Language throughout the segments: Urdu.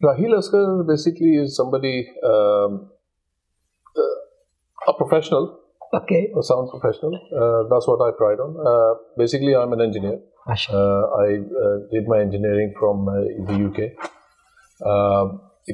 Raheel Asgar basically is somebody, a professional, okay, a sound professional. That's what I pride on. Basically, I'm an engineer. I did my engineering from the UK.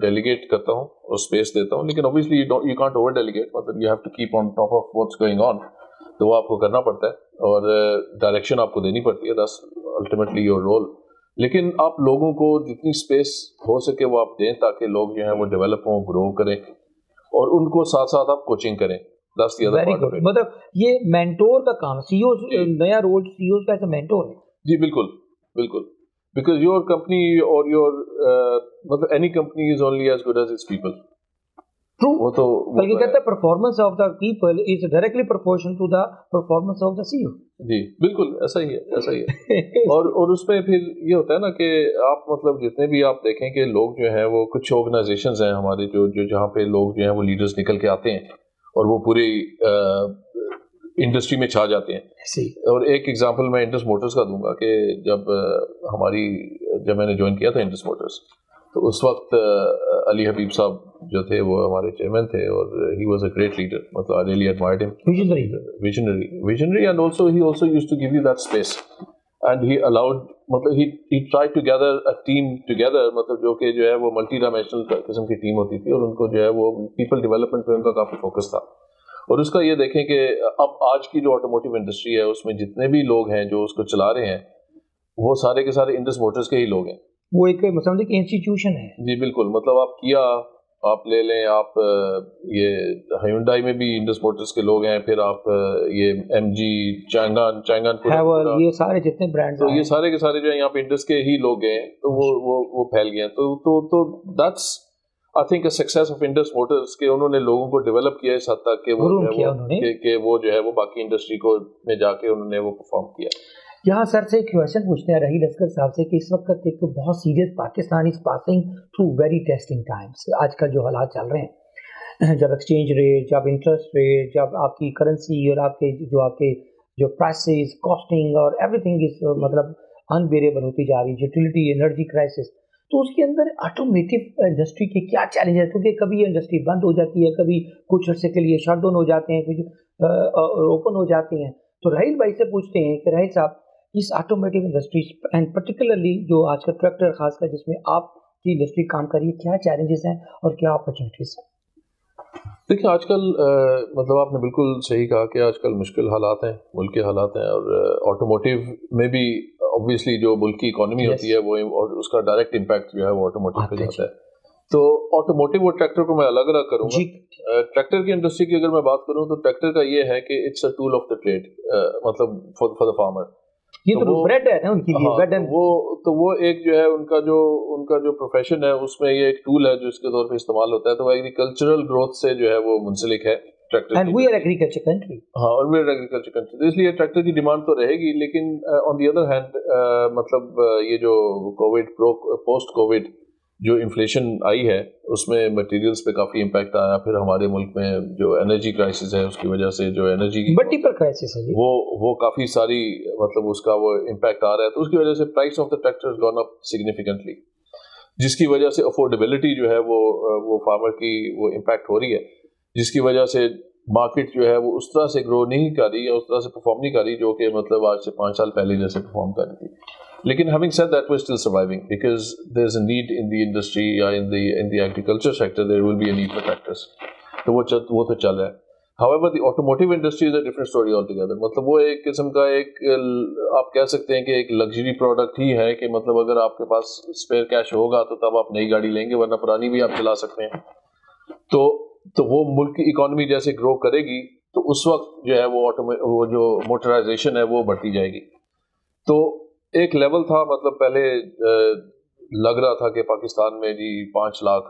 Delegate کرتا ہوں اور اسپیس دیتا ہوں, لیکن obviously you can't over delegate, مطلب you have to keep on top of what's going on, تو وہ آپ کو کرنا پڑتا ہے اور ڈائریکشن آپ کو دینی پڑتی ہے, دیٹس الٹیمیٹلی یور رول. لیکن آپ لوگوں کو جتنی اسپیس ہو سکے وہ آپ دیں تاکہ لوگ جو ہیں وہ ڈیولپ ہوں, گرو کریں, اور ان کو ساتھ ساتھ آپ کوچنگ کریں. Very good. مطلب یہ مینٹور کا کام, سی او نیا رول سی او کا ایسا مینٹور ہے. جی بالکل بالکل, بیکاز یور کمپنی اور یور مطلب any company is only as good as its people. وہ تو بلکہ کہتا ہے performance of the people is directly proportion to the performance of the C O. جی بالکل ایسا ہی ہے, ایسا ہی ہے. اور اس میں پھر یہ ہوتا ہے نا کہ آپ مطلب جتنے بھی آپ دیکھیں کہ لوگ جو ہیں وہ کچھ آرگنائزیشنز ہیں ہمارے جو جہاں پہ لوگ جو ہیں وہ لیڈرز نکل کے آتے ہیں اور وہ پوری انڈسٹری میں چھا جاتے ہیں. اور ایک ایگزامپل میں انڈس موٹرز کا دوں گا کہ جب میں نے جوائن کیا تھا انڈس موٹرز, تو اس وقت علی حبیب صاحب جو تھے وہ ہمارے چیئرمین تھے, اور he was a great leader, مطلب آئی ریئلی ایڈمائرڈ ہم. visionary and also he also used to give you that space and he allowed, مطلب he tried to gather a team together, مطلب جو کہ جو ہے وہ ملٹی ڈائمینشنل قسم کی ٹیم ہوتی تھی, اور ان کو جو ہے وہ پیپل ڈیولپمنٹ پہ ان کا کافی فوکس تھا. اور اس کا یہ دیکھیں کہ اب آج کی جو آٹوموٹیو انڈسٹری ہے اس میں جتنے بھی لوگ ہیں جو اس کو چلا رہے ہیں وہ سارے کے سارے انڈس موٹرز کے ہی لوگ ہیں. وہ ایک مطلب کہ انسٹیٹیوشن ہے. جی بالکل, مطلب آپ کیا آپ لے لیں, آپ یہ ہیونڈائی میں بھی انڈس موٹرز کے لوگ ہیں, پھر آپ یہ ایم جی, چانگان یہ سارے جتنے برانڈ, تو یہ سارے کے سارے جو ہیں یہاں پہ انڈس کے ہی لوگ ہیں, تو وہ پھیل گئے ہیں. تو that's I think a success of Indus Motors کہ انہوں نے لوگوں کو ڈیولپ کیا اس حد تک کہ وہ جو ہے وہ باقی انڈسٹری کو میں جا کے انہوں نے وہ پرفارم کیا. یہاں سر سے ایک کویشچن پوچھتے ہیں راہیل اسکر صاحب سے کہ اس وقت ایک بہت serious Pakistan is passing through very testing Times. آج کل جو حالات چل رہے ہیں, جب ایکسچینج ریٹ, جب انٹرسٹ ریٹ, جب آپ کی کرنسی اور آپ کے جو پرائسز, کاسٹنگ اور ایوری تھنگ از مطلب انبیریبل ہوتی جا رہی, یوٹیلیٹی, انرجی کرائسس, تو اس کے اندر آٹومیٹو انڈسٹری کے کیا چیلنج ہے؟ کیونکہ کبھی یہ انڈسٹری بند ہو جاتی ہے, کبھی کچھ عرصے کے لیے شٹ ڈاؤن ہو جاتے ہیں, کچھ اوپن ہو جاتے ہیں. تو راہیل بھائی سے پوچھتے ہیں کہ راہیل صاحب, اس آٹومیٹو انڈسٹری اینڈ پرٹیکولرلی جو آج کل ٹریکٹر خاص کر جس میں آپ کی انڈسٹری کام کر رہی ہے, کیا چیلنجز ہیں اور کیا اپرچونیٹیز ہیں؟ دیکھیں آج کل مطلب آپ نے بالکل صحیح کہا کہ آج کل مشکل حالات ہیں, ملک کے حالات ہیں, اور آٹوموٹیو میں بھی اوبویسلی جو ملک کی اکانومی ہوتی ہے وہ اور اس کا ڈائریکٹ امپیکٹ جو ہے وہ آٹوموٹیو پہ جاتا ہے. تو آٹوموٹیو اور ٹریکٹر کو میں الگ الگ کروں گا. ٹریکٹر کی انڈسٹری کی اگر میں بات کروں تو ٹریکٹر کا یہ ہے کہ it's a tool of the trade, مطلب فار دا فارمر. یہ تو بریڈ ہے نا ان کی, وہ ایک جو ہے ان کا جو پروفیشن ہے اس میں یہ ایک ٹول ہے جو اس کے طور پہ استعمال ہوتا ہے. تو ایگریکلچرل گروتھ سے جو ہے وہ منسلک ہے tractor. And we are agriculture country. ہاں, اور وی آر ایگریکلچر کنٹری, تو اس لیے ٹریکٹر کی ڈیمانڈ تو رہے گی. لیکن آن دی ادر ہینڈ مطلب یہ جو کووڈ پوسٹ کووڈ جو انفلیشن آئی ہے اس میں مٹیریلز پہ کافی امپیکٹ آیا. پھر ہمارے ملک میں جو انرجی کرائسس ہے اس کی وجہ سے جو انرجی ملٹیپل کرائسس ہے وہ کافی ساری مطلب اس کا وہ امپیکٹ آ رہا ہے. تو اس کی وجہ سے price of the tractor has gone up significantly, جس کی وجہ سے افورڈیبلٹی جو ہے وہ فارمر کی وہ امپیکٹ ہو رہی ہے, جس کی وجہ سے مارکیٹ جو ہے وہ اس طرح سے گرو نہیں کر رہی ہے, اس طرح سے پرفارم نہیں کر رہی جو کہ مطلب آج سے 5 سال پہلے جیسے پرفارم کر رہی تھی. لیکن having said that, we're still surviving because there's a need in the industry یا in the agriculture sector, there will be a need for tractors. تو وہ تو چل رہا ہے. However, the automotive industry is a different story altogether. مطلب وہ ایک قسم کا ایک آپ کہہ سکتے ہیں کہ ایک لگژری پروڈکٹ ہی ہے کہ مطلب اگر آپ کے پاس اسپیئر کیش ہوگا تو تب آپ نئی گاڑی لیں گے, ورنہ پرانی بھی آپ چلا سکتے ہیں. تو وہ ملک کی اکانومی جیسے گرو کرے گی تو اس وقت جو ہے وہ جو موٹرائزیشن ہے وہ بڑھتی جائے گی. تو ایک لیول تھا, مطلب پہلے لگ رہا تھا کہ پاکستان میں جی 5 لاکھ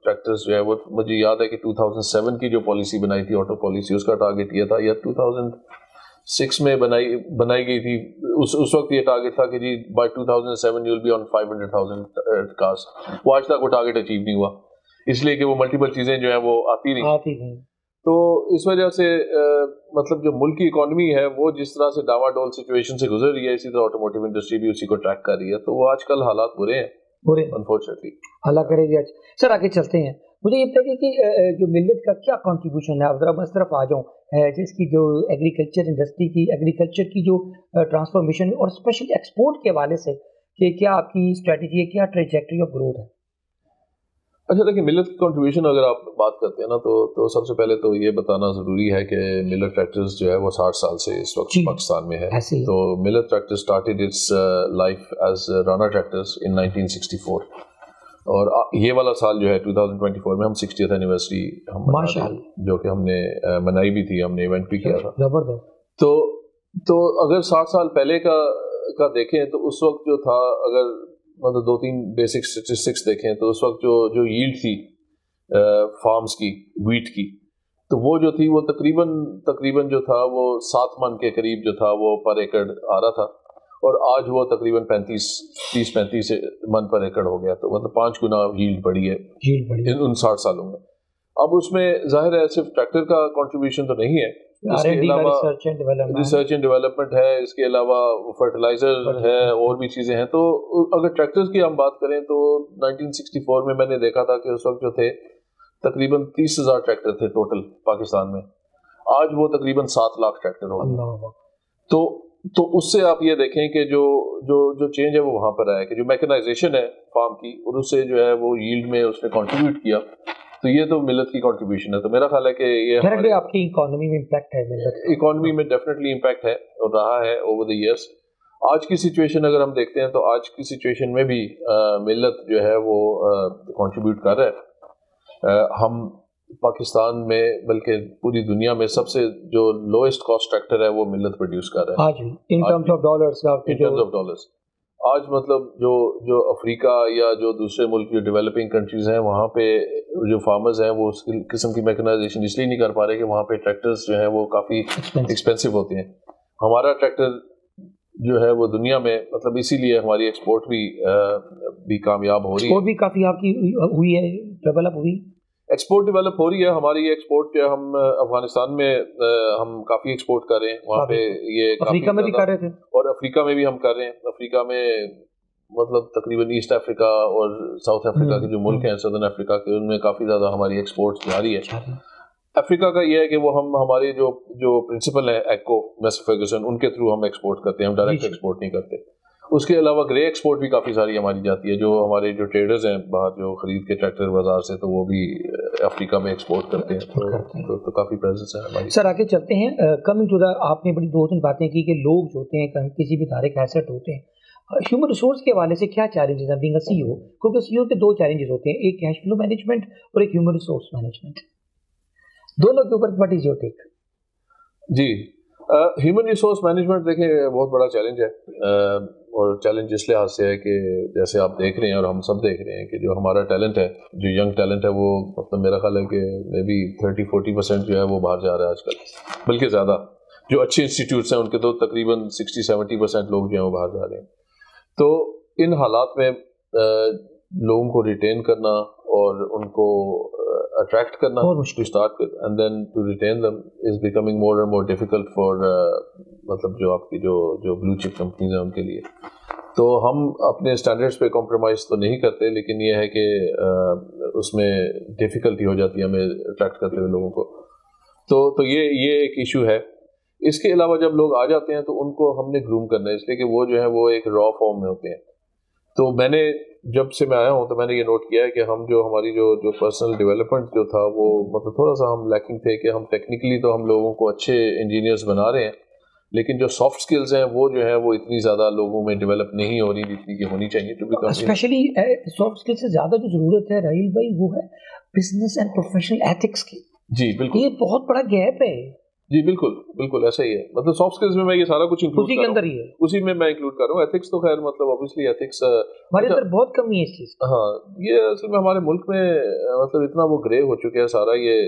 ٹریکٹرز جو ہے وہ, مجھے یاد ہے کہ 2007 کی جو پالیسی بنائی تھی آٹو پالیسی, اس کا ٹارگیٹ یہ تھا, یا 2006 میں بنائی گئی تھی. اس وقت یہ ٹارگیٹ تھا کہ جی by 2007 you will be on 500,000 cars. وہ آج تک وہ ٹارگیٹ اچیو نہیں ہوا, اس لیے کہ وہ ملٹیپل چیزیں جو ہیں وہ آتی نہیں. تو اس وجہ سے مطلب جو ملک کی اکانومی ہے وہ جس طرح سے ڈاوا ڈول سچویشن سے گزر رہی ہے, اسی طرح آٹوموٹیو انڈسٹری بھی اسی کو ٹریک کر رہی ہے. تو وہ آج کل حالات برے ہیں انفارچونیٹلی. اللہ کرے گی. سر آگے چلتے ہیں. مجھے یہ بتائیے کہ جو ملت کا کیا کنٹریبیوشن ہے, ذرا میں اس طرف آ جاؤں, جس کی جو ایگریکلچر انڈسٹری کی, ایگریکلچر کی جو ٹرانسفارمیشن اور اسپیشلی ایکسپورٹ کے حوالے سے کہ کیا آپ کی اسٹریٹجی ہے, کیا ٹریجیکٹری آف گروتھ ہے؟ اچھا دیکھیں ملت کی کنٹریبیوشن اگر آپ بات کرتے ہیں نا تو سب سے پہلے تو یہ بتانا ضروری ہے کہ ملت ٹریکٹرز جو ہے وہ 60 سال سے اس وقت پاکستان میں ہے. تو Millat tractor started its life as Rana tractors in 1964 اور یہ والا سال جو ہے 2024 میں ہم 60th اینیورسری ہم جو کہ ہم نے منائی بھی تھی, ہم نے ایونٹ بھی کیا تھا. تو اگر 60 سال پہلے کا دیکھیں تو اس وقت جو تھا, اگر مطلب 2-3 بیسک اسٹیٹسٹکس دیکھیں تو اس وقت جو ییلڈ تھی فارمز کی ویٹ کی, تو وہ جو تھی وہ تقریباً جو تھا وہ 7 من کے قریب جو تھا وہ پر ایکڑ آ رہا تھا, اور آج وہ تقریباً 30-35 من پر ایکڑ ہو گیا. تو مطلب 5 گنا ییلڈ بڑھی ہے ان 60 سالوں میں. اب اس میں ظاہر ہے صرف ٹریکٹر کا کنٹریبیوشن تو نہیں ہے, اس کے علاوہ ریسرچ اینڈ ڈیولپمنٹ ہے, اس کے علاوہ فرٹیلائزر ہے, اور بھی چیزیں ہیں. تو اگر ٹریکٹرز کی ہم بات کریں تو 1964 میں نے دیکھا تھا کہ اس وقت جو تھے تقریباً 30,000 ٹریکٹر تھے ٹوٹل پاکستان میں. آج وہ تقریباً 7 لاکھ ٹریکٹر ہو گئے. تو اس سے آپ یہ دیکھیں کہ جو چینج ہے وہ وہاں پر آیا کہ جو میکنائزیشن ہے فارم کی, اور اس سے جو ہے وہ ییلڈ میں اس نے کنٹریبیوٹ کیا. تو یہ تو ملت کی کنٹریبیوشن ہے. تو میرا خیال ہے کہ یہ آپ کی اکانومی میں امپیکٹ ہے, اکانومی میں ڈیفینیٹلی امپیکٹ ہے اور رہا ہے اوور دی ایئرس. آج کی سچویشن اگر ہم دیکھتے ہیں تو آج کی سچویشن میں بھی ملت جو ہے وہ کنٹریبیوٹ کر رہا ہے. ہم پاکستان میں بلکہ پوری دنیا میں سب سے جو لوئسٹ کاسٹ ٹریکٹر ہے وہ ملت پروڈیوس کر رہا ہے آج ان ٹرمز آف ڈالرز. آج مطلب جو افریقہ یا جو دوسرے ملک جو ڈیولپنگ کنٹریز ہیں وہاں پہ جو فارمرز ہیں وہ اس قسم کی میکنائزیشن اس لیے نہیں کر پا رہے کہ وہاں پہ ٹریکٹرز جو ہیں وہ کافی ایکسپینسو ہوتے ہیں. ہمارا ٹریکٹر جو ہے وہ دنیا میں مطلب اسی لیے ہماری ایکسپورٹ بھی کامیاب ہو رہی ہے, بھی کافی آپ کی ہوئی ہے, ڈیولپ ہوئی, ایکسپورٹ ڈیولپ ہو رہی ہے. ہماری ایکسپورٹ جو ہم افغانستان میں ہم کافی ایکسپورٹ کر رہے ہیں, وہاں پہ یہ افریقہ میں بھی کر رہے تھے, اور افریقہ میں بھی ہم کر رہے ہیں. افریقہ میں مطلب تقریباً ایسٹ افریقہ اور ساؤتھ افریقہ کے جو ملک ہیں سدرن افریقہ کے, ان میں کافی زیادہ ہماری ایکسپورٹ جاری ہے. افریقہ کا یہ ہے کہ وہ ہمارے جو پرنسپل ہیں ایکو میسر فرگوسن, ان کے تھرو ہم ایکسپورٹ کرتے ہیں, ہم ڈائریکٹ ایکسپورٹ نہیں کرتے. اس کے علاوہ گرے ایکسپورٹ بھی کافی ساری ہماری جاتی ہے. جو ہمارے جو ٹریڈرز ہیں باہر جو خرید کے ٹریکٹر بازار سے, تو وہ بھی افریقہ میں ایکسپورٹ کرتے ہیں. تو کافی پریزنس ہے ہماری. سر آگے چلتے ہیں. کمنگ ٹو دا, آپ نے بڑی 2-3 باتیں کی کہ لوگ جو ہوتے ہیں کسی بھی ادارے کے ایسٹ ہوتے ہیں. ہیومن ریسورس کے حوالے سے کیا چیلنجز ہیں بینگ اے سی او, کیونکہ سی او کے 2 چیلنجز ہوتے ہیں, ایک کیش فلو مینجمنٹ اور ایک ہیومن ریسورس مینجمنٹ. دونوں کے اوپر واٹ از یور ٹیک؟ جی, ہیومن ریسورس مینجمنٹ دیکھیں بہت بڑا چیلنج ہے, اور چیلنج اس لحاظ سے ہے کہ جیسے آپ دیکھ رہے ہیں اور ہم سب دیکھ رہے ہیں کہ جو ہمارا ٹیلنٹ ہے, جو ینگ ٹیلنٹ ہے, وہ مطلب میرا خیال ہے کہ مے بی 30-40% جو ہے وہ باہر جا رہا ہے آج کل, بلکہ زیادہ. جو اچھے انسٹیٹیوٹس ہیں ان کے تو تقریباً 60-70% لوگ جو ہیں وہ باہر جا رہے ہیں. تو ان حالات میں لوگوں کو ریٹین کرنا اور ان کو اٹریکٹ کرنا to start with and then to retain them is becoming more and more difficult for مطلب جو آپ کی جو blue chip companies ہیں ان کے لیے. تو ہم اپنے اسٹینڈرڈس پہ کمپرومائز تو نہیں کرتے, لیکن یہ ہے کہ اس میں ڈیفیکلٹی ہو جاتی ہے ہمیں اٹریکٹ کرتے ہوئے لوگوں کو. تو یہ ایک ایشو ہے. اس کے علاوہ جب لوگ آ جاتے ہیں تو ان کو ہم نے گروم کرنا ہے, اس لیے کہ وہ جو ہے وہ ایک را فارم میں ہوتے ہیں. تو میں نے جب سے میں آیا ہوں تو میں نے یہ نوٹ کیا ہے کہ ہم ہماری جو پرسنل ڈیولپمنٹ جو تھا وہ مطلب تھوڑا سا ہم لیکنگ تھے, کہ ہم ٹیکنیکلی تو ہم لوگوں کو اچھے انجینئرز بنا رہے ہیں, لیکن جو سافٹ سکلز ہیں وہ جو ہے وہ اتنی زیادہ لوگوں میں ڈیولپ نہیں ہو رہی جتنی کہ ہونی چاہیے. اسپیشلی سافٹ سکل سے زیادہ جو ضرورت ہے راہیل بھائی وہ ہے بزنس اینڈ پروفیشنل ایتھکس کی. جی بالکل, یہ بہت بڑا گیپ ہے. جی بالکل ایسا ہی ہے. مطلب سافٹ سکلز میں یہ سارا کچھ انکلوڈ اسی کے اندر ہی ہے, اسی میں انکلوڈ کر رہا ہوں. ایتھکس تو خیر مطلب اوبویسلی ایتھکس ہمارے اندر بہت کمی ہے اس چیز. ہاں, یہ اصل میں ہمارے ملک میں مطلب اتنا وہ گرے ہو چکے ہیں سارا یہ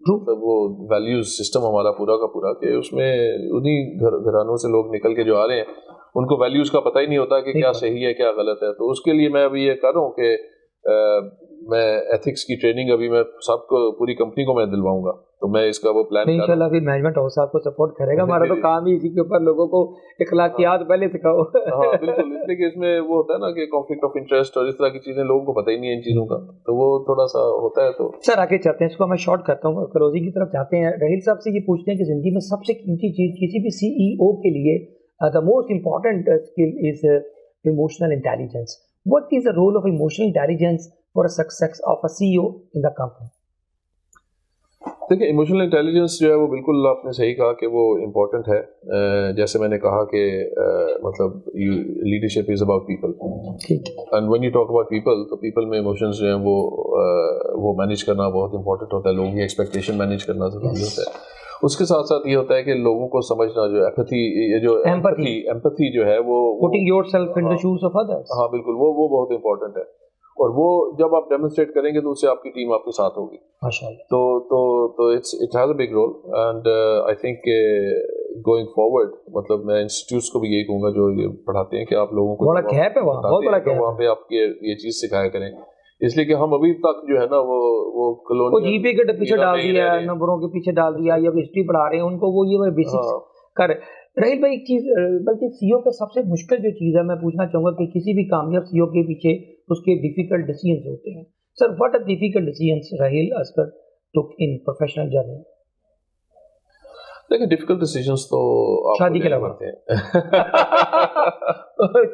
مطلب وہ ویلیوز سسٹم ہمارا پورا کا پورا, کہ اس میں انہی گھرانوں سے لوگ نکل کے جو آ رہے ہیں ان کو ویلیوز کا پتہ ہی نہیں ہوتا کہ کیا صحیح ہے کیا غلط ہے. تو اس کے لیے میں ابھی یہ کر رہا ہوں کہ میں ایتھکس کی ٹریننگ ابھی میں سب کو پوری کمپنی کو میں دلواؤں گا. تو میں اس کا وہ پلان ان شاء اللہ بھی مینجمنٹ ہاؤس آپ کو سپورٹ کرے گا. ہمارا تو کام ہی اسی کے اوپر لوگوں کو اخلاقیات پہلے سکھاؤ. ہاں بالکل, اس لیے کہ اس میں وہ ہوتا ہے نا کہ کانفلکٹ آف انٹرسٹ اور اس طرح کی چیزیں لوگوں کو پتہ ہی نہیں ہے ان چیزوں کا, تو وہ تھوڑا سا ہوتا ہے. تو سر آگے چلتے ہیں, اس کو میں شارٹ کرتا ہوں, کلوزنگ کی طرف جاتے ہیں. راہیل صاحب سے یہ پوچھتے ہیں کہ زندگی میں سب سے قیمتی چیز کسی بھی سی ای او کے لیے the most important skill is emotional intelligence. what is the role of emotional intelligence for a success of a CEO in the company? دیکھیں ایموشنل انٹیلیجنس جو ہے وہ بالکل آپ نے صحیح کہا کہ وہ امپورٹنٹ ہے. جیسے میں نے کہا کہ مطلب leadership is about people, and when you talk about people تو پیپل میں ایموشنز جو ہیں وہ مینیج کرنا بہت امپورٹنٹ ہوتا ہے, لوگوں کی ایکسپیکٹیشن مینیج کرنا ضروری ہوتا ہے. اس کے ساتھ ساتھ یہ ہوتا ہے کہ لوگوں کو سمجھنا, جو ایمپتھی جو ہے وہ putting yourself in the shoes of others. ہاں بالکل, وہ بہت امپورٹنٹ ہے, اور وہ جب آپ ڈیمونسٹریٹ کریں گے تو اس سے آپ کی ٹیم آپ کے ساتھ ہوگی. تو it has a big role, and I think going forward مطلب میں انسٹیٹیوٹس کو بھی یہی کہوں گا جو یہ پڑھاتے ہیں کہ آپ لوگوں کو وہاں پہ آپ کی یہ چیز سکھایا کریں, اس لیے کہ ہم ابھی تک جو ہے نا وہ کالونی جی پی کے پیچھے ڈال دیا, نمبروں کے پیچھے ڈال دیا, یا ہسٹری پڑھا رہے ہیں ان کو, وہ یہ بیسکس کر. راہیل بھائی ایک چیز, بلکہ سی او کا سب سے مشکل جو چیز ہے میں پوچھنا چاہوں گا کہ کسی بھی کامیاب سی او کے پیچھے اس کے ڈیفیکلٹ ڈیسیژنز ہوتے ہیں. Sir what are difficult decisions Raheel Asghar took in professional journey? دیکھیں ڈیفیکلٹ ڈیسیژنز تو شادی کے علاوہ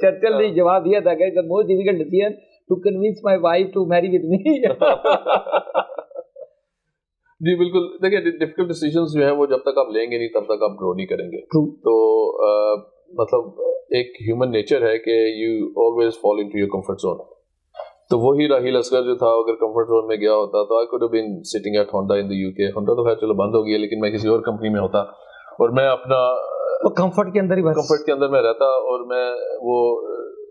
چرچل نے جواب دیا تھا کہ the most difficult decision to convince my wife to marry with me. جی بالکل, دیکھیں ڈیفیکلٹ ڈیسیژنز جو ہیں وہ جب تک آپ لیں گے نہیں تب تک آپ گرو نہیں کریں گے. تو مطلب ایک ہیومن نیچر ہے کہ you always fall into your comfort zone. تو وہی راہیل اصغر جو تھا اگر کمفرٹ زون میں گیا ہوتا تو I could have been sitting at Honda in the UK. Honda تو خیر چلو بند ہو گئی ہے, لیکن میں کسی اور کمپنی میں ہوتا اور میں اپنا کمفرٹ کے اندر میں رہتا, اور میں وہ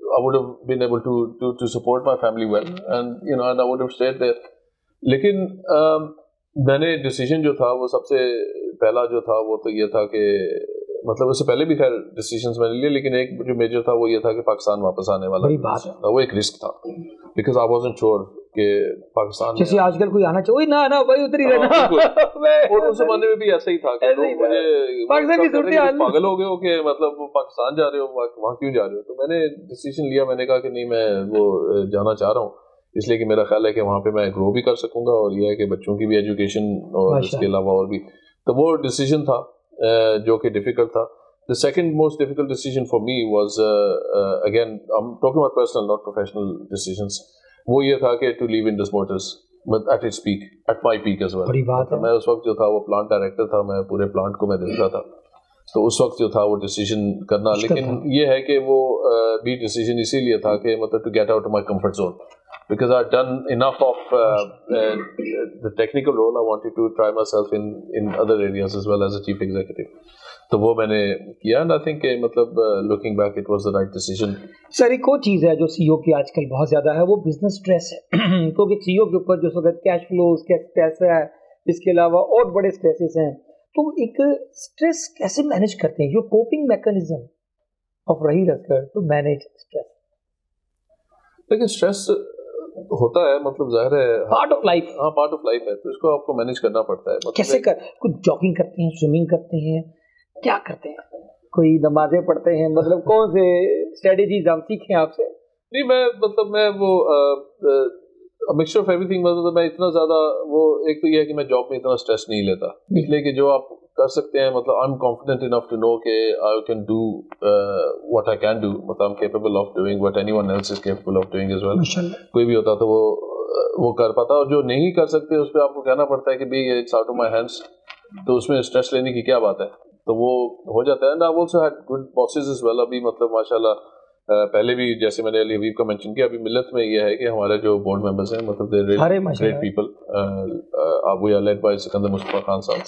I would have been able to support my family well, and you know, and I would have stayed there. لیکن میں نے ڈیسیژن جو تھا وہ سب سے پہلا جو تھا وہ تو یہ تھا کہ مطلب اس سے پہلے بھی خیر ڈیسیژنز میں نے لیے, لیکن ایک جو میجر تھا وہ یہ تھا کہ پاکستان واپس آنے والا تھا. وہ ایک رسک تھا بیکاز آئی وازنٹ شیور کہ پاکستان جیسے آج کل کوئی آنا چاہیے نہ بھائی اتر ہی رہنا, اور اس زمانے میں بھی ایسا ہی تھا کہ مجھے پاگل ہو گئے ہو کہ مطلب پاکستان جا رہے ہو, وہاں کیوں جا رہے ہو. تو میں نے ڈیسیژن لیا, میں نے کہا کہ نہیں میں وہ جانا چاہ رہا ہوں, اس لیے کہ میرا خیال ہے کہ وہاں پہ میں گرو بھی کر سکوں گا, اور یہ ہے کہ بچوں کی بھی ایجوکیشن اور اس کے علاوہ اور بھی. تو وہ ڈیسیژن تھا جو کہ ڈیفیکلٹ تھا. The second most difficult decision for me was again I'm talking about personal not professional decisions. وہ یہ تھا کہ to leave Indus Motors at its peak, at my peak as well. میں اس وقت جو تھا وہ پلانٹ ڈائریکٹر تھا, میں پورے پلانٹ کو میں دیکھ رہا تھا, تو اس وقت جو تھا وہ ڈیسیژن کرنا, لیکن یہ ہے کہ وہ بھی ڈیسیژن اسی لیے تھا کہ مطلب to get out of my comfort zone, because I've done enough of the technical role. I wanted to try myself in other areas as well as a chief executive. تو وہ میں نے کیا, and I think مطلب looking back it was the right decision. سر ایک اور چیز ہے جو سی او کی آج کل بہت زیادہ ہے, وہ بزنس اسٹریس ہے, کیونکہ سی او کے اوپر جو وقت کیش فلوز کا اسٹریس ہے, اس کے علاوہ اور بڑے اسٹریسز ہیں. تو ایک اسٹریس کیسے مینیج کرتے ہیں, جو coping mechanism of Raheel Asghar to manage stress? لیکن اسٹریس ہوتا ہے, مطلب ظاہر ہے پارٹ آف لائف, ہاں پارٹ آف لائف ہے, تو اس کو آپ کو مینیج کرنا پڑتا ہے. کیسے کچھ جاگنگ کرتے ہیں, سوئمنگ کرتے ہیں, کیا کرتے ہیں, کوئی نمازیں پڑھتے ہیں, مطلب کون سے اسٹریٹجیز ہم سیکھیں آپ سے؟ نہیں میں مطلب میں وہ مکسچر آف ایوری تھنگ, مطلب میں اتنا زیادہ وہ ایک تو یہ ہے کہ میں جاب میں اتنا اسٹریس نہیں لیتا, اس لیے کہ جو آپ کر سکتے ہیں مطلب I am confident enough to know کہ I can do what I can do, مطلب I am capable of doing what anyone else is capable of doing as well. کوئی بھی ہوتا تو وہ کر پاتا, اور جو نہیں کر سکتے اس پہ آپ کو کہنا پڑتا ہے کہ بھائی it's out of my hands, تو اس میں اسٹریس لینے کی کیا بات ہے, تو وہ ہو جاتا ہے. And I also had good bosses as well. ابھی مطلب ماشاء اللہ پہلے بھی جیسے میں نے علی حبیب کا مینشن کیا, ابھی ملت میں یہ ہے کہ ہمارے جو بورڈ ممبرس ہیں مطلب great people, we are led by Sikandar Mustafa Khan Sahab,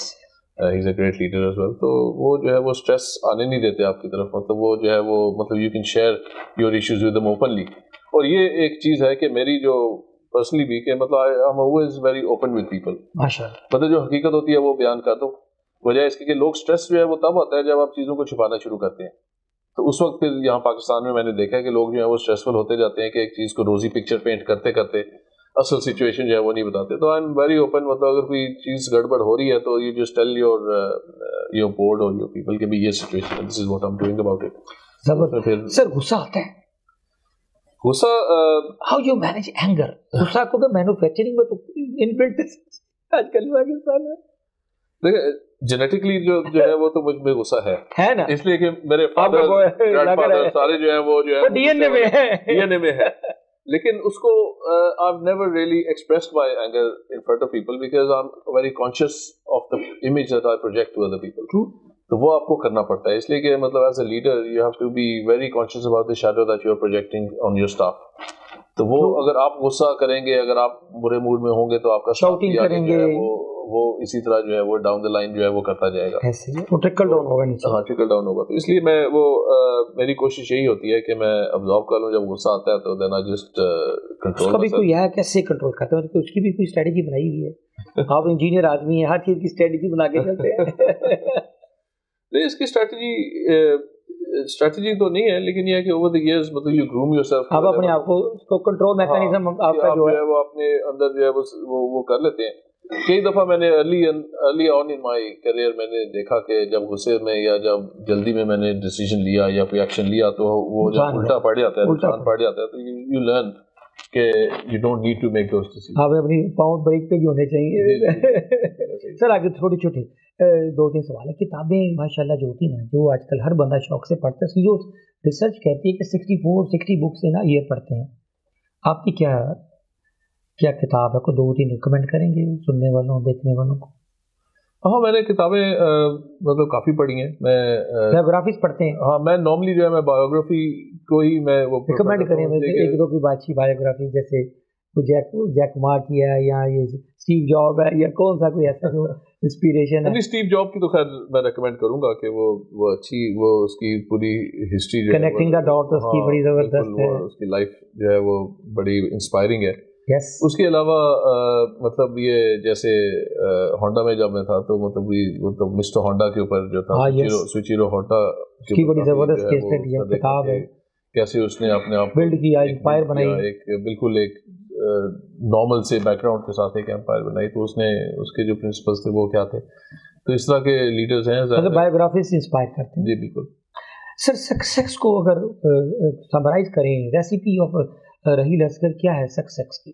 he is a great leader as well. تو وہ جو ہے وہ اسٹریس آنے نہیں دیتے آپ کی طرف, مطلب وہ جو ہے وہ مطلب you can share your issues with them openly. اور یہ ایک چیز ہے کہ میری جو پرسنلی بھی کہ مطلب I am always very open with people, مطلب جو حقیقت ہوتی ہے وہ بیان کر دو. وجہ اس کی کہ لوگ اسٹریس جو ہے وہ تب ہوتا ہے جب آپ چیزوں کو چھپانا شروع کرتے ہیں. تو اس وقت پھر یہاں پاکستان میں نے دیکھا ہے کہ لوگ جو ہے وہ اسٹریسفل ہوتے جاتے ہیں کہ ایک چیز کو روزی پکچر پینٹ کرتے کرتے اصل سچویشن جو ہے وہ نہیں بتاتے. تو آئی ایم ویری اوپن, مطلب اگر کوئی چیز گڑبڑ ہو رہی ہے تو you just tell your board اور یور پیپل کہ بھی یہ سچویشن ہے, this is what I am doing about it. Sir غصہ آتا ہے, غصہ ہاؤ یو مینیج اینگر؟ غصہ کو کہ مینوفیکچرنگ میں تو انبلٹ آج کل پاکستان میں دیکھیں جینیٹکلی جو ہے وہ تو مجھ میں غصہ ہے نا, اس لیے کہ میرے فادر سارے جو ہیں وہ جو ہے ڈی این اے میں ہے لیکن اس کو I've never really expressed my anger in front of people because I'm very conscious of the image that I project to other people. True. تو وہ آپ کو کرنا پڑتا ہے اس لیے کہ مطلب as a leader you have to be very conscious about the shadow that you are projecting on your staff. تو وہ اگر آپ غصہ کریں گے, اگر آپ برے موڈ میں ہوں گے تو آپ کا شاؤٹنگ کریں گے, وہ اسی طرح جو ہے وہ ڈاؤن دا لائن جو ہے وہ کرتا جائے گا, وہ ٹرکل ڈاؤن ہوگا نیچے. ہاں ٹرکل ڈاؤن ہوگا. تو اس لیے میں وہ میری کوشش یہی ہوتی ہے کہ میں ابزارو کر لوں, جب غصہ آتا ہے تو دین آئی جسٹ کنٹرول. اس کا بھی کوئی ہے کیسے کنٹرول کرتے ہیں, اس کی بھی کوئی اسٹریٹجی بنائی ہوئی ہے؟ آپ انجینئر آدمی ہیں, ہر چیز کی اسٹریٹجی بنا کے چلتے ہیں. نہیں اس کی اسٹریٹجی تو نہیں ہے, لیکن یہ ہے کہ اوور دی ایئرز مطلب یو گروم یور سیلف, آپ اپنے آپ کو کنٹرول میکانزم آپ کا جو ہے وہ اپنے اندر جو ہے وہ کر لیتے ہیں. کئی دفعہ میں نے early on in my career میں نے دیکھا کہ جب غصے میں یا جب جلدی میں نے ڈیسیژن لیا یا کوئی ایکشن لیا تو وہ جب الٹا پڑ جاتا ہے تو یو لرن کہ you don't need to make those decisions. آپ اپنی پاؤں بریک پہ بھی ہونے چاہیے. سر آگے چھوٹے چھوٹے 2-3 سوال ہیں. کتابیں ماشاءاللہ جو ہوتی ہیں جو آج کل ہر بندہ شوق سے پڑھتا ہے, جو ریسرچ کہتی ہے کہ 60 بکس نا یہ پڑھتے ہیں. آپ کی کیا کتاب ہے, کو 2-3 ریکمینڈ کریں گے سننے والوں دیکھنے والوں کو؟ ہاں میں نے کتابیں مطلب کافی پڑھی ہیں. میں بایوگرافیز پڑھتے ہیں. ہاں میں نارملی جو ہے میں بایوگرافی کو ہی میں وہ ریکمینڈ کریں. ایک دو کی اچھی بایوگرافی جیسے جیک ما کی ہے یا یہ اسٹیو جاب ہے یا کون سا کوئی ایسا جو انسپیریشن ہے. اسٹیو جاب کی تو خیر میں ریکمینڈ کروں گا کہ وہ اچھی وہ اس کی پوری ہسٹری جو کنیکٹنگ دا ڈاٹ اس کی بڑی زبردست ہے. اس کی لائف جو ہے وہ بڑی انسپائرنگ ہے. اس کے علاوہ مطلب یہ جیسے ہونڈا میں جب میں تھا تو مطلب مسٹر ہونڈا کے اوپر جو تھا سوئچیرو ہونڈا کی بڑی زبردست کیس اسٹڈی ہے, کتاب ہے. کیسے اس نے اپنے آپ بلڈ کیا, امپائر بنائی, ایک بالکل ایک نارمل سے بیک گراؤنڈ کے ساتھ ایک امپائر بنائی. تو اس نے اس کے جو پرنسپلس تھے وہ کیا تھے. تو اس طرح کے لیڈرز ہیں مطلب بایوگرافی سے انسپائر کرتے ہیں. جی بالکل. سر سکسیس کو اگر سمرائز کریں, ریسیپی آف رحیل اصغر کیا ہے سکسیس کی؟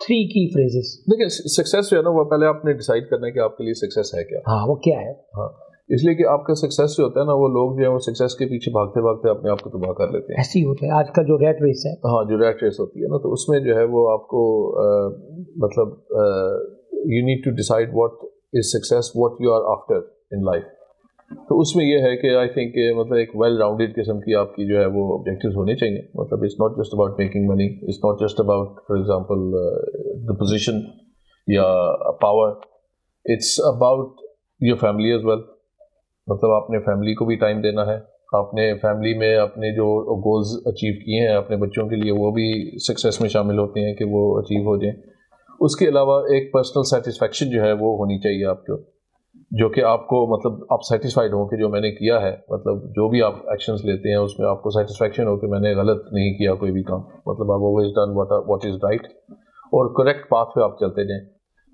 3 کی فریزز. دیکھیں سکسیس جو ہے نا وہ پہلے آپ نے ڈیسائیڈ کرنا ہے کہ آپ کے لیے سکسیس ہے کیا. ہاں وہ کیا ہے. ہاں اس لیے کہ آپ کا سکسیس جو ہوتا ہے نا وہ لوگ جو ہے وہ سکسیس کے پیچھے بھاگتے بھاگتے اپنے آپ کو تباہ کر لیتے ہیں. ایسے ہی ہوتا ہے آج کل جو ریٹ ریس ہے. ہاں جو ریٹ ریس ہوتی ہے نا تو اس میں جو ہے وہ آپ کو مطلب you need to decide what is success, what you are after in life. تو اس میں یہ ہے کہ آئی تھنک کہ مطلب ایک ویل راؤنڈیڈ قسم کی آپ کی جو ہے وہ آبجیکٹیوز ہونے چاہیے. مطلب it's not just about making money, it's not just about for example the position یا power, it's about your family as well. مطلب آپ نے فیملی کو بھی ٹائم دینا ہے, آپ نے فیملی میں اپنے جو گولز اچیو کیے ہیں اپنے بچوں کے لیے وہ بھی سکسیس میں شامل ہوتے ہیں کہ وہ اچیو ہو جائیں. اس کے علاوہ ایک پرسنل سیٹسفیکشن جو ہے وہ ہونی چاہیے آپ کو, جو کہ آپ کو مطلب آپ سیٹسفائڈ ہوں کہ جو میں نے کیا ہے, مطلب جو بھی آپ ایکشنز لیتے ہیں اس میں آپ کو سیٹسفیکشن ہو کہ میں نے غلط نہیں کیا کوئی بھی کام. مطلب آپ always done what is right اور کریکٹ پاتھ پہ آپ چلتے جائیں.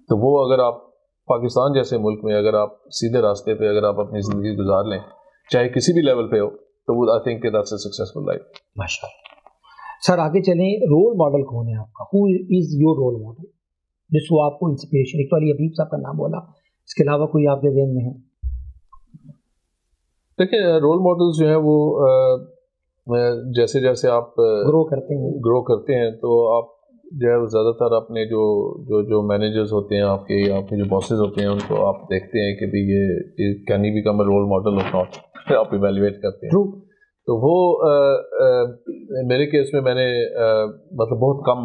تو وہ اگر آپ پاکستان جیسے ملک میں اگر آپ سیدھے راستے پہ اگر آپ اپنی زندگی گزار لیں چاہے کسی بھی لیول پہ ہو تو وہ I think that's a successful life. ماشاء اللہ. سر آگے چلیں, رول ماڈل کون ہے آپ کا؟ ہو از یور رول ماڈل جس کو آپ کو انسپریشن؟ ایک تو علی حبیب صاحب کا نام بولا, اس کے علاوہ کوئی آپ کے ذہن میں ہے؟ دیکھیں رول ماڈلز جو ہیں وہ جیسے جیسے آپ گرو کرتے ہیں تو آپ جو ہے زیادہ تر اپنے جو مینیجرز ہوتے ہیں آپ کے جو باسز ہوتے ہیں ان کو آپ دیکھتے ہیں کہ بھی یہ can he become a role model or not, آپ ایویلویٹ کرتے ہیں. تو وہ میرے کیس میں میں نے مطلب بہت کم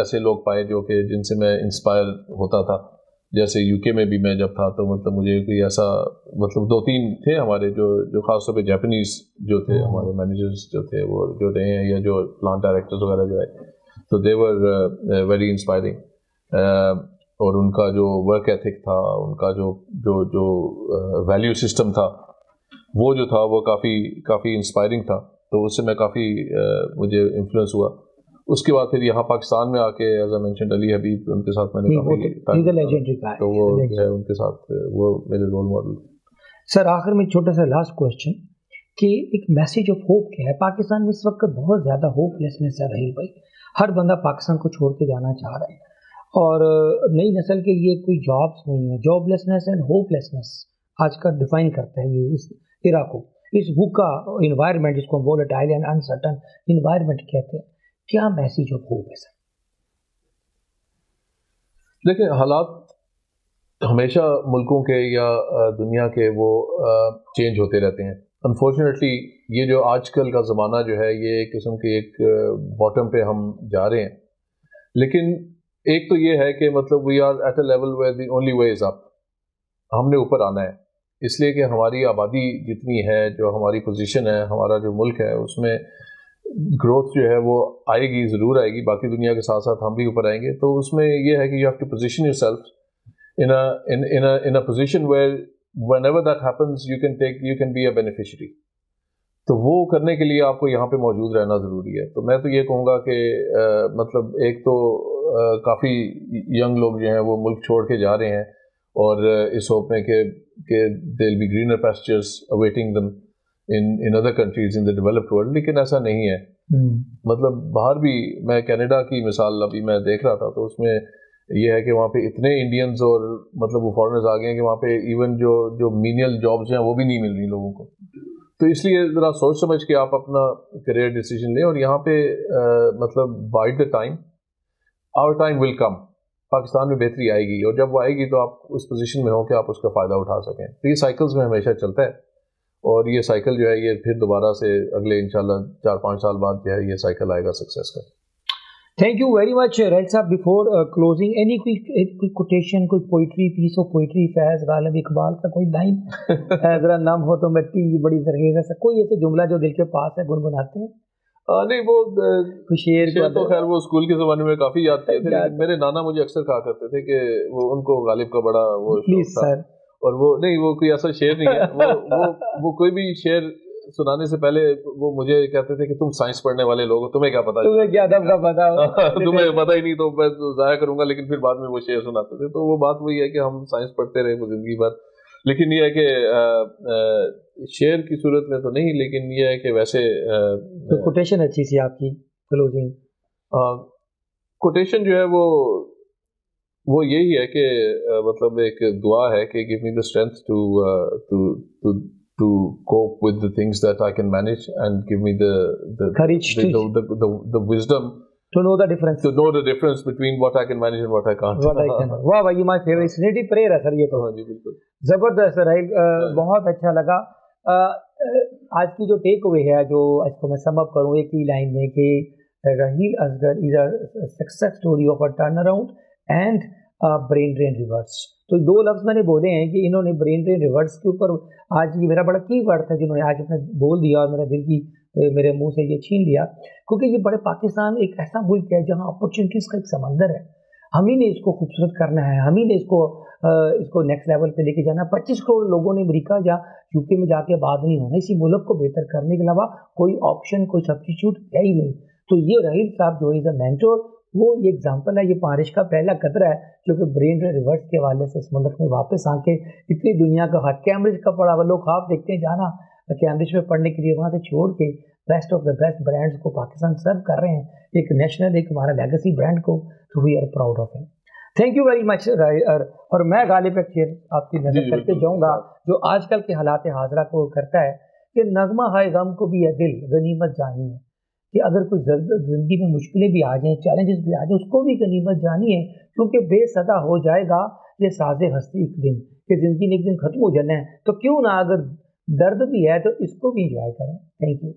ایسے لوگ پائے جو کہ جن سے میں انسپائر ہوتا تھا. جیسے یو کے میں بھی میں جب تھا تو مطلب مجھے کوئی ایسا مطلب 2-3 تھے ہمارے جو خاص طور پہ جاپنیز جو تھے ہمارے مینیجرز جو تھے وہ جو رہے ہیں یا جو پلانٹ ڈائریکٹرز وغیرہ جو ہے, تو دے ور ویری انسپائرنگ. اور ان کا جو ورک ایتھک تھا, ان کا جو ویلیو سسٹم تھا وہ جو تھا وہ کافی انسپائرنگ تھا. تو اس سے میں کافی مجھے انفلوئنس ہوا. اس کے بعد پھر یہاں پاکستان میں آ کے ایز اے مینشنڈ علی حبیب ان کے ساتھ میں نے تو وہ جو ہے ان کے ساتھ وہ میرے رول ماڈل. سر آخر میں چھوٹا سا لاسٹ کوشچن کہ ایک میسیج آف ہوپ کیا ہے؟ پاکستان میں اس وقت بہت زیادہ ہوپ لیسنس ہے رحیل بھائی, ہر بندہ پاکستان کو چھوڑ کے جانا چاہ رہا ہے اور نئی نسل کے لیے کوئی جابس نہیں ہے. Job lessons and hope lessons آج کا ڈیفائن کرتا ہے یہ اس ایرا کو, اس بک کا انوائرمنٹ جس کو ہم وولٹائل اینڈ انسرٹن انوائرمنٹ کہتے ہیں. کیا میسیج آف ہوپ ہے سر؟ دیکھیں حالات ہمیشہ ملکوں کے یا دنیا کے وہ چینج ہوتے رہتے ہیں. انفارچونیٹلی یہ جو آج کل کا زمانہ جو ہے یہ ایک قسم کے ایک باٹم پہ ہم جا رہے ہیں. لیکن ایک تو یہ ہے کہ مطلب we are at a level where the only way is up. ہم نے اوپر آنا ہے اس لیے کہ ہماری آبادی جتنی ہے, جو ہماری پوزیشن ہے, ہمارا جو ملک ہے, اس میں گروتھ جو ہے وہ آئے گی, ضرور آئے گی. باقی دنیا کے ساتھ ساتھ ہم بھی اوپر آئیں گے. تو اس میں یہ ہے کہ you have to position yourself in a position where whenever that happens you can be a beneficiary. تو وہ کرنے کے لیے آپ کو یہاں پہ موجود رہنا ضروری ہے. تو میں تو یہ کہوں گا کہ مطلب ایک تو کافی ینگ لوگ جو ہیں وہ ملک چھوڑ کے جا رہے ہیں اور اس ہوپ میں کہ there will be greener pastures awaiting them in other countries in the developed world. لیکن ایسا نہیں ہے. مطلب باہر بھی میں کینیڈا کی مثال ابھی میں دیکھ رہا تھا, تو اس میں یہ ہے کہ وہاں پہ اتنے انڈینز اور مطلب وہ فارنرز آ گئے ہیں کہ وہاں پہ ایون جو مینیل جابز ہیں وہ بھی نہیں مل رہی لوگوں کو. تو اس لیے ذرا سوچ سمجھ کے آپ اپنا کریئر ڈیسیجن لیں. اور یہاں پہ مطلب by the time our time will come. Pakistan میں بہتری آئے گی, اور جب وہ آئے گی تو آپ اس پوزیشن میں ہوں کہ آپ اس کا فائدہ اٹھا سکیں. تو یہ سائیکلز میں ہمیشہ چلتا ہے, اور یہ سائیکل جو ہے یہ پھر دوبارہ سے اگلے انشاءاللہ 4-5 سال بعد جو ہے یہ سائیکل آئے گا سکسیس کا. Thank you very much Royal صاحب. بفور کلوزنگ اینی کوئی کوٹیشن, کوئی پوئٹری, پیس آف پوئٹری, فیض, غالب اقبال کا کوئی لائن ذرا نام ہو تو مٹی بڑی زرخیز ہے, کوئی ایسے جملہ جو دل کے پاس ہے گنگناتے ہیں؟ نہیں وہ شعر تو خیر وہ اسکول کے زمانے میں کافی یاد کیے تھے, لیکن میرے نانا مجھے اکثر کہا کرتے تھے کہ وہ ان کو غالب کا بڑا وہ شوق تھا. اور وہ نہیں, وہ کوئی ایسا شعر نہیں ہے. وہ کوئی بھی شعر سنانے سے پہلے وہ مجھے کہتے تھے کہ تم سائنس پڑھنے والے لوگ ہو, تمہیں کیا پتا, تمہیں کیا ادب کا پتا, تمہیں پتا ہی نہیں, تو میں ضائع کروں گا. لیکن پھر بعد میں وہ شعر سناتے تھے. تو وہ بات وہی ہے کہ ہم سائنس پڑھتے رہے وہ زندگی بھر. لیکن یہ ہے کہ شعر کی صورت میں تو نہیں, لیکن یہ ہے کہ ویسے کوٹیشن اچھی سی آپ کی کلوزنگ. کوٹیشن جو ہے وہ یہی ہے کہ مطلب ایک دعا ہے کہ give me the strength to cope with the things that I can manage, and give me the courage, the wisdom to know the difference between what I can manage and what I can't. واہ واہ, یہ my favorite native prayer ہے سر یہ تو. ہاں جی بالکل زبردست رائل, بہت اچھا لگا. آج کی جو ٹیک اوے ہے, جو اس کو میں سم اپ کروں ایک ہی لائن میں, کہ Raheel Asghar is a success story of a turnaround and brain drain reverse. تو 2 لفظ میں نے بولے ہیں کہ انہوں نے برین ڈرین ریورس کے اوپر آج یہ میرا بڑا کی ورڈ تھا جنہوں نے آج اپنے بول دیا اور میرے منہ سے یہ چھین لیا. کیونکہ یہ بڑے پاکستان ایک ایسا ملک ہے جہاں اپرچونیٹیز کا ایک سمندر ہے. ہم ہی نے اس کو خوبصورت کرنا ہے, ہم ہی نے اس کو نیکسٹ لیول پہ لے کے جانا. 25 کروڑ لوگوں نے امریکہ یا UK میں جا کے آباد نہیں ہونا. اسی ملک کو بہتر کرنے کے علاوہ کوئی آپشن, کوئی سبسٹیچیوٹ ہے ہی نہیں. تو یہ رحیل صاحب جو از اے مینٹور, وہ یہ ایگزامپل ہے, یہ بارش کا پہلا قطرہ ہے جو کہ برین ریورس کے حوالے سے اس ملک میں واپس آ کے اتنی دنیا کا کیمبرج کا پڑھا ہوا لوگ خواب دیکھتے ہیں جانا کیمبرج میں پڑھنے کے لیے, وہاں سے چھوڑ کے best of the best brands کو پاکستان سرو کر رہے ہیں, ایک نیشنل, ایک ہمارا لیگیسی برانڈ کو. تو وی آر پراؤڈ آف ہم. Thank you very much. اور میں غالب ایک شعر آپ کی نظر کرتے جاؤں گا جو آج کل کے حالات حاضرہ کو کرتا ہے, کہ نغمہ ہائے غم کو بھی ہے دل غنیمت جانی ہے. کہ اگر کوئی زندگی میں مشکلیں بھی آ جائیں, چیلنجز بھی آ جائیں, اس کو بھی غنیمت جانی ہے, کیونکہ بے صدا ہو جائے گا یہ ساز ہستی ایک دن, کہ زندگی نے ایک دن ختم ہو جانا ہے. تو کیوں نہ اگر درد بھی ہے تو اس کو بھی انجوائے کریں. Thank you.